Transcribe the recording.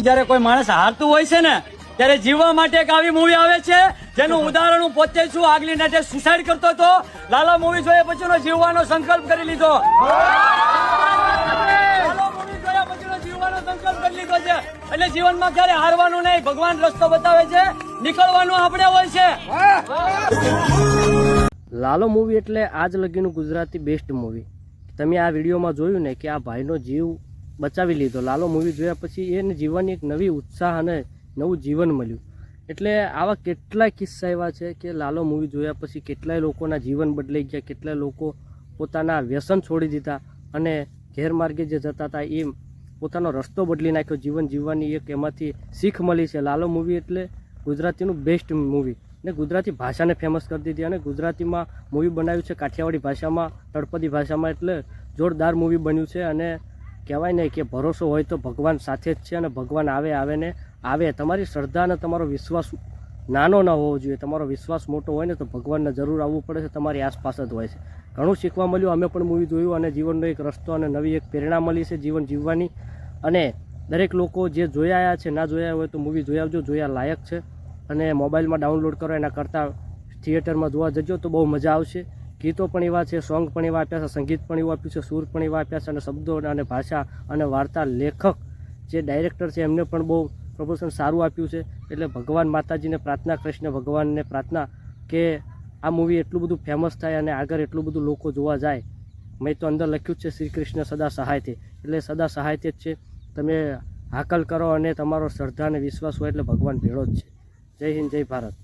જ્યારે કોઈ માણસ હારતું હોય છે ને ત્યારે જીવવા માટે એક આવી મૂવી આવે છે જેનું ઉદાહરણ હું પોતે છું. આગલી નાટે સુસાઇડ કરતો હતો, લાલા મૂવી જોયા પછીનો જીવવાનો સંકલ્પ કરી લીધો. લાલા મૂવી જોયા પછીનો જીવવાનો સંકલ્પ કરી લીધો છે. એટલે જીવનમાં ક્યારે હારવાનું નહીં, ભગવાન રસ્તો બતાવે છે, નીકળવાનું આપણે હોય છે. લાલો મૂવી એટલે આજ લગીનું ગુજરાતી બેસ્ટ મૂવી. તમે આ વિડીયોમાં જોયું ને કે આ ભાઈનો જીવ બચાવી લીધો. લાલો મૂવી જોયા પછી એને જીવવાની એક નવી ઉત્સાહ અને નવું જીવન મળ્યું. એટલે આવા કેટલાય કિસ્સા એવા છે કે લાલો મૂવી જોયા પછી કેટલાય લોકોના જીવન બદલાઈ ગયા, કેટલાય લોકો પોતાના વ્યસન છોડી દીધા અને ગેરમાર્ગે જે જતા હતા એ પોતાનો રસ્તો બદલી નાખ્યો. જીવન જીવવાની એક એમાંથી શીખ મળી છે. લાલો મૂવી એટલે ગુજરાતીનું બેસ્ટ મૂવી ને ગુજરાતી ભાષાને ફેમસ કરી દીધી અને ગુજરાતીમાં મૂવી બનાવ્યું છે કાઠિયાવાડી ભાષામાં, તળપદી ભાષામાં. એટલે જોરદાર મૂવી બન્યું છે અને કહેવાય ને કે ભરોસો હોય તો ભગવાન સાથે જ છે અને ભગવાન આવે ને આવે. તમારી શ્રદ્ધા અને તમારો વિશ્વાસ નાનો ન હોવો જોઈએ. તમારો વિશ્વાસ મોટો હોય ને તો ભગવાનને જરૂર આવવું પડે છે, તમારી આસપાસ જ હોય છે. ઘણું શીખવા મળ્યું. અમે પણ મૂવી જોયું અને જીવનનો એક રસ્તો અને નવી એક પ્રેરણા મળી છે જીવન જીવવાની. અને દરેક લોકો જે જોયા આવ્યા છે, ના જોયા હોય તો મૂવી જોઈ આવજો, જોયા લાયક છે. અને મોબાઈલમાં ડાઉનલોડ કરો એના કરતાં થિયેટરમાં જોવા જજો તો બહુ મજા આવશે. ગીતો પણ એવા છે, સોંગ પણ એવા આપ્યા છે, સંગીત પણ એવું આપ્યું છે, સૂર પણ એવા આપ્યા છે અને શબ્દો અને ભાષા અને વાર્તા લેખક જે ડાયરેક્ટર છે એમને પણ બહુ પ્રમોશન સારું આપ્યું છે. એટલે ભગવાન માતાજીને પ્રાર્થના, કૃષ્ણ ભગવાનને પ્રાર્થના કે આ મૂવી એટલું બધું ફેમસ થાય અને આગળ એટલું બધું લોકો જોવા જાય. મેં તો અંદર લખ્યું જ છે શ્રી કૃષ્ણ સદા સહાયથી, એટલે સદા સહાયથી જ છે. તમે હાકલ કરો અને તમારો શ્રદ્ધા અને વિશ્વાસ હોય એટલે ભગવાન ભેળો જ છે. જય હિન્દ, જય ભારત.